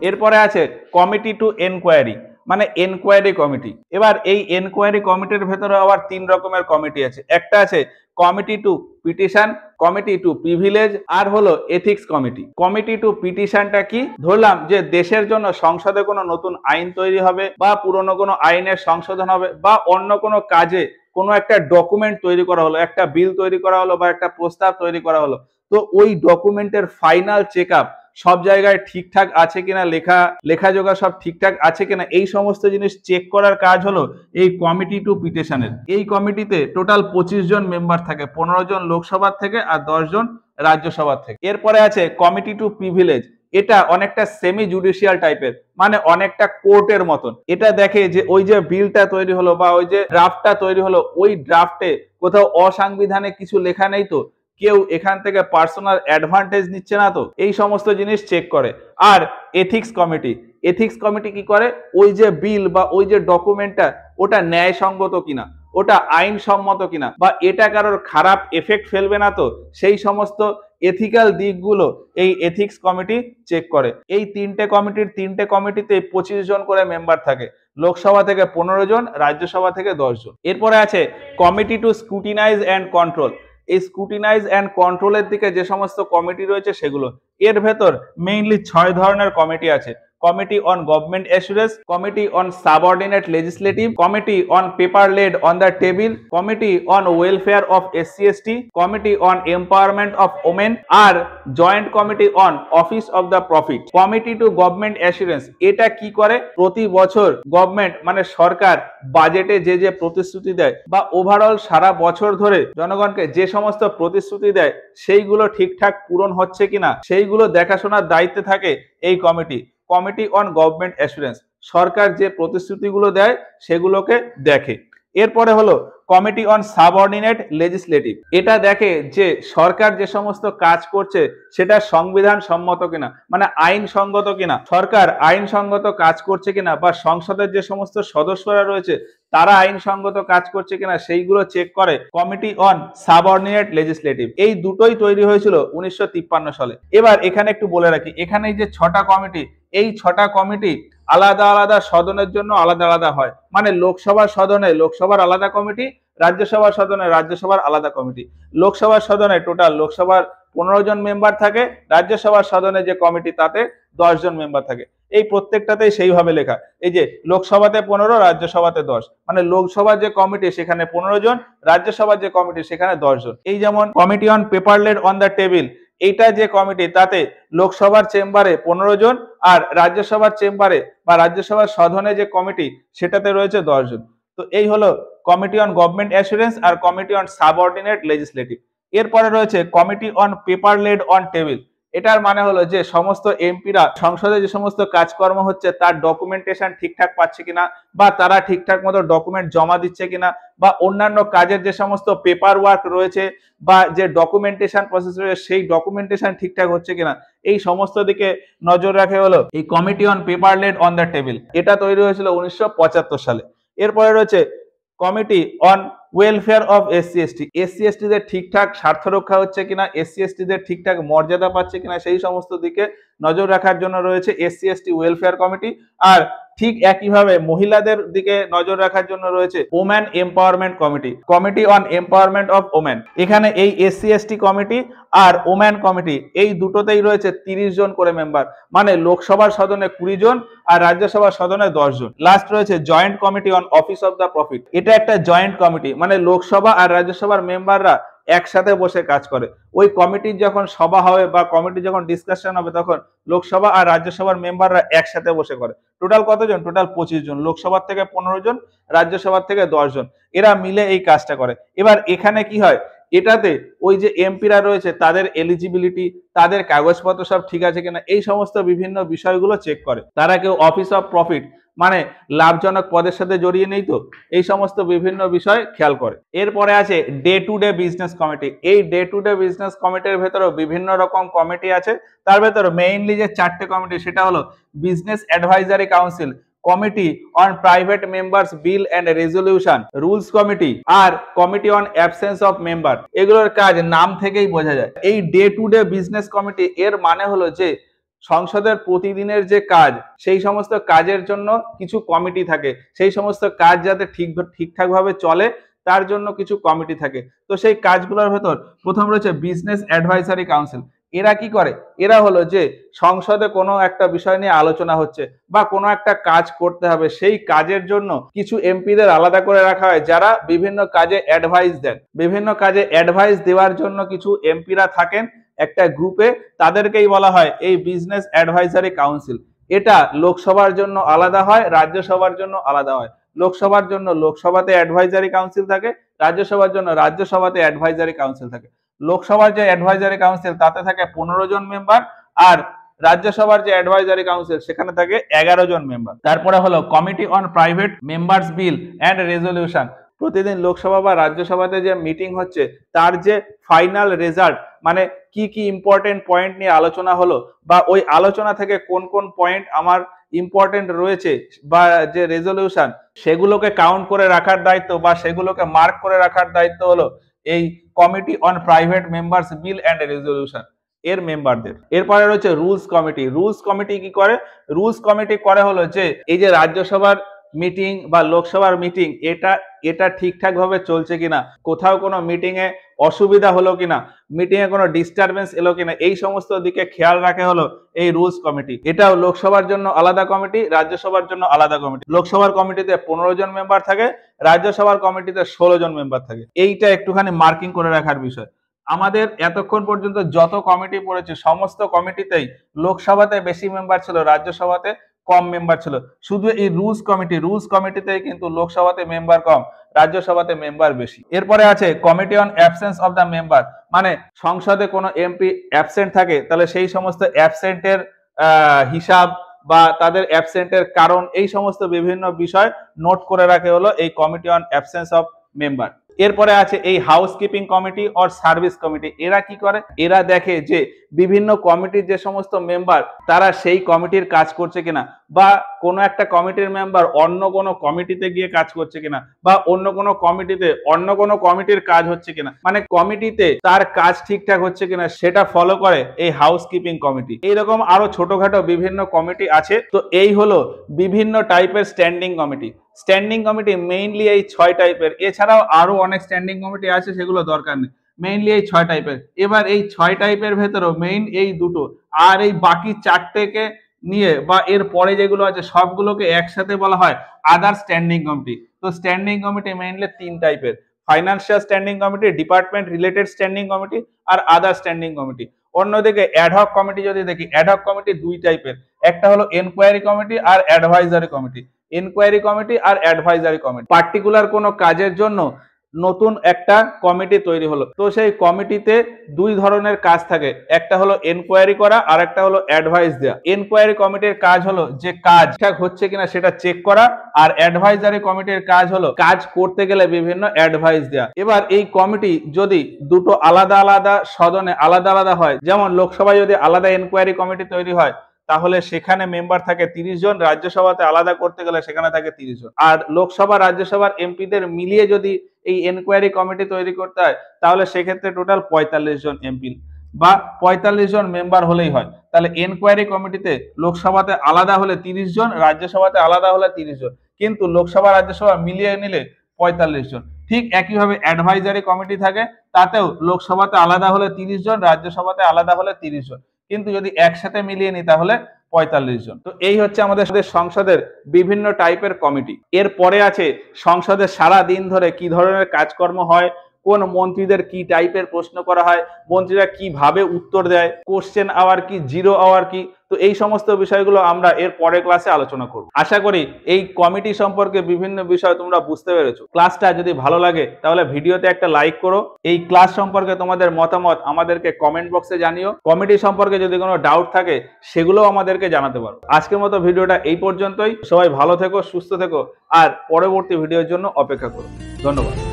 এরপরে আছে committee two enquiry, মানে এনকোয়ারি কমিটি। এবার এই এনকোয়ারি কমিটির ভেতরে আবার 3 রকমের কমিটি আছে। একটা আছে committee to petition, committee to privilege, আর হলো এথিক্স কমিটি। কমিটি টু পিটিশনটা কি? ধরলাম যে দেশের জন্য সংসদে কোনো নতুন আইন তৈরি হবে, বা পুরনো কোনো আইনের সংশোধন হবে, বা অন্য কোনো কাজে কোনো একটা ডকুমেন্ট তৈরি করা হলো, একটা বিল তৈরি করা হলো, বা একটা প্রস্তাব তৈরি করা হলো। তো ওই ডকুমেন্টের ফাইনাল চেক আপ সব জায়গায় ঠিকঠাক আছে কিনা, লেখাজোখা সব ঠিকঠাক আছে কিনা, এই সমস্ত জিনিস চেক করার কাজ হলো এই কমিটি টু পিটিশনের। এই কমিটিতে টোটাল 25 জন মেম্বার থাকে, 15 জন লোকসভার থেকে আর 10 জন রাজ্যসভার থেকে। এরপরে আছে কমিটি টু প্রিভিলেজ। এটা অনেকটা সেমি জুডিশিয়াল টাইপের, মানে অনেকটা কোর্টের মতন। এটা দেখে যে ওই যে বিলটা তৈরি হলো বা ওই যে ড্রাফটটা তৈরি হলো, ওই ড্রাফটে কোথাও অসাংবিধানিক কিছু লেখা নেই তো, কেউ এখান থেকে পার্সোনাল অ্যাডভান্টেজ নিচ্ছে না তো, এই সমস্ত জিনিস চেক করে। আর এথিক্স কমিটি, এথিক্স কমিটি কি করে? ওই যে বিল বা ওই যে ডকুমেন্টটা ওটা ন্যায়সঙ্গত কিনা, ওটা আইনসম্মত কিনা, বা এটা কারোর খারাপ এফেক্ট ফেলবে না তো, সেই সমস্ত এথিক্যাল দিকগুলো এই এথিক্স কমিটি চেক করে। এই তিনটে কমিটিতে 25 জন করে মেম্বার থাকে, লোকসভা থেকে 15 জন, রাজ্যসভা থেকে 10 জন। এরপরে আছে committee to scrutinise and control. এই স্ক্রুটিনাইজ অ্যান্ড কন্ট্রোলের দিকে যে সমস্ত কমিটি রয়েছে সেগুলো, এর ভেতর মেইনলি 6 ধরনের কমিটি আছে। Committee on government assurance, committee on subordinate legislative, committee on paper laid on the table, committee on welfare of SC/ST, committee on empowerment of women, আর joint committee on office of the profit. Committee to government assurance এটা কি করে? প্রতি বছর government মানে সরকার বাজেটে যে যে প্রতিশ্রুতি দেয়, বা ওভারঅল সারা বছর ধরে জনগণকে যে সমস্ত প্রতিশ্রুতি দেয়, সেইগুলো ঠিকঠাক পূরণ হচ্ছে কিনা সেইগুলো দেখাশোনার দায়িত্বে থাকে এই committee. Committee on government assurance সরকার যে প্রতিশ্রুতিগুলো দেয় সেগুলোকে দেখে। এরপরে হলো কমিটি অন সাবঅর্ডিনেট লেজিসলেটিভ। এটা দেখে যে সরকার যে সমস্ত কাজ করছে সেটা সংবিধান সম্মত কিনা, মানে আইনসঙ্গত কিনা, সরকার আইনসঙ্গত কাজ করছে কিনা, বা সংসদের যে সমস্ত সদস্যরা রয়েছে তারা আইনসঙ্গত কাজ করছে কিনা সেইগুলো চেক করে কমিটি অন সাবঅর্ডিনেট লেজিসলেটিভ। এই দুটোই তৈরি হয়েছিল 1953 সালে। এবার এখানে একটু বলে রাখি, এখানে যে 6টা কমিটি, এই 6টা কমিটি আলাদা আলাদা সদনের জন্য আলাদা আলাদা হয়। মানে লোকসভার সদনে লোকসভার আলাদা কমিটি, রাজ্যসভার সদনে রাজ্যসভার আলাদা কমিটি। লোকসভার সদনে টোটাল লোকসভার 15 জন মেম্বার থাকে, রাজ্যসভার সদনে যে কমিটি তাতে 10 জন মেম্বার থাকে। এই প্রত্যেকটাতেই সেইভাবে লেখা, এই যে লোকসভাতে 15, রাজ্যসভাতে 10, মানে লোকসভার যে কমিটি সেখানে 15 জন, রাজ্যসভার যে কমিটি সেখানে 10 জন। এই যেমন committee on paper laid on the table, এইটা যে কমিটি তাতে লোকসভার চেম্বারে 15 জন, আর রাজ্যসভার চেম্বারে বা রাজ্যসভার সদনে যে কমিটি সেটাতে রয়েছে 10 জন। তো এই হলো কমিটি অন গভর্নমেন্ট অ্যাসুরেন্স আর কমিটি অন সাবঅর্ডিনেট লেজিসলেটিভ। এরপরে রয়েছে committee on paper laid on table. এটার মানে হলো যে সমস্ত এমপিরা সংসদে যে সমস্ত কাজকর্ম হচ্ছে তার ডকুমেন্টেশন ঠিকঠাক পাচ্ছে কিনা, বা তারা ঠিকঠাক মতো ডকুমেন্ট জমা দিচ্ছে কিনা, বা অন্যান্য কাজের যে সমস্ত পেপার ওয়ার্ক রয়েছে বা যে ডকুমেন্টেশন প্রসেস রয়েছে সেই ডকুমেন্টেশন ঠিকঠাক হচ্ছে কিনা, এই সমস্ত দিকে নজর রাখে হলো এই committee on paper laid on the table. এটা তৈরি হয়েছিল 1975 সালে। এরপরে রয়েছে committee on welfare of SC/ST। SC/ST দের ঠিকঠাক স্বার্থ রক্ষা হচ্ছে কিনা, SC/ST দের ঠিকঠাক মর্যাদা পাচ্ছে কিনা, সেই সমস্ত দিকে নজর রাখার জন্য রয়েছে SC/ST ওয়েলফেয়ার কমিটি। আর ঠিক একইভাবে মহিলাদের দিকে নজর রাখার জন্য রয়েছে woman empowerment committee, committee on empowerment of woman. এখানে এই SC/ST কমিটি আর ওম্যান কমিটি এই দুটোতেই রয়েছে 30 জন করে মেম্বার, মানে লোকসভার সদনে 20 জন আর রাজ্যসভার সদনে 10 জন। লাস্ট রয়েছে joint committee on office of the profit. এটা একটা জয়েন্ট কমিটি, মানে লোকসভা আর রাজ্যসভার মেম্বাররা একসাথে বসে কাজ করে। ওই কমিটির যখন সভা হবে বা কমিটির যখন ডিসকাশন হবে তখন লোকসভা আর রাজ্যসভার মেম্বাররা একসাথে বসে করে। টোটাল কতজন? টোটাল 25 জন, লোকসভার থেকে 15 জন, রাজ্যসভার থেকে 10 জন, এরা মিলে এই কাজটা করে। এবার এখানে কি হয়, এটাতে ওই যে এমপিরা রয়েছে তাদের এলিজিবিলিটি, তাদের কাগজপত্র সব ঠিক আছে কিনা, এই সমস্ত বিভিন্ন বিষয়গুলো চেক করে। তারা কেউ অফিস অফ প্রফিট মানে লাভজনক পদের সাথে জড়িয়ে নেই তো, এই সমস্ত বিভিন্ন বিষয় খেয়াল করে। এরপরে আছে day to day business committee. এই ডে টু ডে বিজনেস কমিটির ভেতরেও বিভিন্ন রকম কমিটি আছে। তার ভেতরে মেইনলি যে 4টে কমিটি সেটা হলো business advisory council, committee on private members bill and resolution, rules committee, আর committee on absence of member. এগুলোর কাজ নাম থেকেই বোঝা যায়। এই day to day business committee এর মানে হলো যে সংসদের প্রতিদিনের যে কাজ, সেই সমস্ত কাজের জন্য কিছু কমিটি থাকে, সেই সমস্ত কাজ যাতে ঠিকঠাকভাবে চলে তার জন্য কিছু কমিটি থাকে। তো সেই কাজগুলোর ভেতর প্রথম রয়েছে বিজনেস অ্যাডভাইসারি কাউন্সিল। এরা কি করে? এরা হলো যে সংসদে কোনো একটা বিষয় নিয়ে আলোচনা হচ্ছে বা কোনো একটা কাজ করতে হবে, সেই কাজের জন্য কিছু এমপিদের আলাদা করে রাখা হয় যারা বিভিন্ন কাজে অ্যাডভাইস দেন। বিভিন্ন কাজে অ্যাডভাইস দেওয়ার জন্য কিছু এমপিরা থাকেন একটা গ্রুপে, তাদেরকেই বলা হয় এই বিজনেস অ্যাডভাইসারি কাউন্সিল। এটা লোকসভার জন্য আলাদা হয়, রাজ্যসভার জন্য আলাদা হয়। লোকসভার জন্য লোকসভাতে অ্যাডভাইজারি কাউন্সিল থাকে, রাজ্যসভার জন্য রাজ্যসভাতে অ্যাডভাইজারি কাউন্সিল থাকে। লোকসভার যে অ্যাডভাইজারি কাউন্সিল তাতে থাকে 15 জন মেম্বার, আর রাজ্যসভার যে অ্যাডভাইজারি কাউন্সিল সেখানে থাকে 11 জন মেম্বার। তারপরে হলো committee on private members bill and resolution. প্রতিদিন লোকসভা বা রাজ্যসভাতে যে মিটিং হচ্ছে তার যে ফাইনাল রেজাল্ট, মানে কি কি ইম্পর্টেন্ট পয়েন্ট নিয়ে আলোচনা হলো বা ওই আলোচনা থেকে কোন কোন পয়েন্ট আমার ইম্পর্টেন্ট রয়েছে বা যে রেজলিউশন, সেগুলোকে কাউন্ট করে রাখার দায়িত্ব বা সেগুলোকে মার্ক করে রাখার দায়িত্ব হলো এই committee on private members bill and resolution এর মেম্বারদের। এরপরে রয়েছে রুলস কমিটি। রুলস কমিটি কি করে? রুলস কমিটি করে হলো যে এই যে রাজ্যসভার মিটিং বা লোকসভার মিটিং, এটা ঠিকঠাক ভাবে চলছে কিনা, কোথাও কোনো মিটিং এ অসুবিধা হলো কিনা, মিটিং এ কোনো ডিস্টারবেন্স এলো কিনা, এই সমস্ত দিকে খেয়াল রাখে হলো এই রুলস কমিটি। এটাও লোকসভার জন্য আলাদা কমিটি, রাজ্যসভার জন্য আলাদা কমিটি। লোকসভার কমিটিতে 15 জন মেম্বার থাকে, রাজ্যসভার কমিটিতে 16 জন মেম্বার থাকে। এইটা একটুখানি মার্কিং করে রাখার বিষয়। আমাদের এতক্ষণ পর্যন্ত যত কমিটি পড়েছে সমস্ত কমিটিতেই লোকসভাতে বেশি মেম্বার ছিল, রাজ্যসভাতে কম মেম্বার ছিল। শুধু এই রুলস কমিটিতেই কিন্তু লোকসভাতে মেম্বার কম, রাজ্যসভাতে মেম্বার বেশি। এরপরে আছে committee on absence of the member. মানে সংসদে কোনো এমপি অ্যাবসেন্ট থাকে তাহলে সেই সমস্ত অ্যাবসেন্টের হিসাব বা তাদের অ্যাবসেন্টের কারণ, এই সমস্ত বিভিন্ন বিষয় নোট করে রাখে হলো এই committee on absence of member. এরপরে আছে এই housekeeping committee or service committee. এরা কি করে? এরা দেখে যে বিভিন্ন কমিটির যে সমস্ত মেম্বার তারা সেই কমিটির কাজ করছে কিনা, বা কোনো একটা কমিটির মেম্বার অন্য কোনো কমিটিতে গিয়ে কাজ করছে কিনা, বা অন্য কোনো কমিটিতে অন্য কোনো কমিটির কাজ হচ্ছে কিনা, মানে কমিটিতে তার কাজ ঠিকঠাক হচ্ছে কিনা সেটা ফলো করে এই হাউসকিপিং কমিটি। এইরকম আরো ছোটখাটো বিভিন্ন কমিটি আছে। তো এই হলো বিভিন্ন টাইপের standing committee. Standing committee mainly এই 6 টাইপের, এছাড়াও আরো অনেক স্ট্যান্ডিং কমিটি আছে, সেগুলো দরকার নেই, মেইনলি এই 6 টাইপের। এবার এই 6 টাইপের ভেতরেও মেইন এই দুটো, আর এই বাকি 4টেকে নিয়ে বা এর পরে যেগুলো আছে সবগুলোকে একসাথে বলা হয় আদার স্ট্যান্ডিং কমিটি। তো স্ট্যান্ডিং কমিটি মেইনলি 3 টাইপের: financial standing committee, department related standing committee, আর আদার স্ট্যান্ডিং কমিটি। অন্যদিকে অ্যাডহক কমিটি যদি দেখি, অ্যাডহক কমিটি 2 টাইপের, একটা হলো এনকোয়ারি কমিটি আর অ্যাডভাইজারি কমিটি। এনকোয়ারি কমিটি আর অ্যাডভাইজারি কমিটি, পার্টিকুলার কোনো কাজের জন্য নতুন একটা কমিটি তৈরি হলো, তো সেই কমিটিতে 2 ধরনের কাজ থাকে, একটা হলো এনকোয়ারি করা আর একটা হলো অ্যাডভাইস দেওয়া। এনকোয়ারি কমিটির কাজ হলো যে কাজ ঠিকঠাক হচ্ছে কিনা সেটা চেক করা, আর অ্যাডভাইজারি কমিটির কাজ হলো কাজ করতে গেলে বিভিন্ন অ্যাডভাইস দেওয়া। এবার এই কমিটি যদি দুটো আলাদা আলাদা সদনে আলাদা আলাদা হয়, যেমন লোকসভায় যদি আলাদা এনকোয়ারি কমিটি তৈরি হয় তাহলে সেখানে মেম্বার থাকে 30 জন, রাজ্যসভাতে আলাদা করতে গেলে সেখানে থাকে 30 জন। আর লোকসভা রাজ্যসভার এমপিদের মিলিয়ে যদি এই এনকোয়ারি কমিটি তৈরি করতে হয় তাহলে সেক্ষেত্রে টোটাল 45 জন এমপি বা 45 জন মেম্বার হলেই হয়। তাহলে এনকোয়ারি কমিটিতে লোকসভাতে আলাদা হলে 30 জন, রাজ্যসভাতে আলাদা হলে 30 জন, কিন্তু লোকসভা রাজ্যসভা মিলিয়ে নিলে 45 জন। ঠিক একইভাবে অ্যাডভাইজারি কমিটি থাকে, তাতেও লোকসভাতে আলাদা হলে 30 জন, রাজ্যসভাতে আলাদা হলে 30 জন, কিন্তু যদি একসাথে মিলিয়ে নিই তাহলে 45 জন। তো এই হচ্ছে আমাদের সংসদের বিভিন্ন টাইপের কমিটি। এরপরে আছে সংসদে সারা দিন ধরে কি ধরনের কাজকর্ম হয়, কোন মন্ত্রীদের কি টাইপের প্রশ্ন করা হয়, মন্ত্রীরা কিভাবে উত্তর দেয়, কোশ্চেন আওয়ার কি, জিরো আওয়ার কি। তো এই সমস্ত বিষয়গুলো আমরা এর পরের ক্লাসে আলোচনা করব। আশা করি এই কমিটি সম্পর্কে বিভিন্ন বিষয় তোমরা বুঝতে পেরেছো। ক্লাসটা যদি ভালো লাগে তাহলে ভিডিওতে একটা লাইক করো। এই ক্লাস সম্পর্কে তোমাদের মতামত আমাদেরকে কমেন্ট বক্সে জানিও। কমিটি সম্পর্কে যদি কোনো ডাউট থাকে সেগুলোও আমাদেরকে জানাতে পারো। আজকের মতো ভিডিওটা এই পর্যন্তই। সবাই ভালো থেকো, সুস্থ থেকো, আর পরবর্তী ভিডিওর জন্য অপেক্ষা করো। ধন্যবাদ।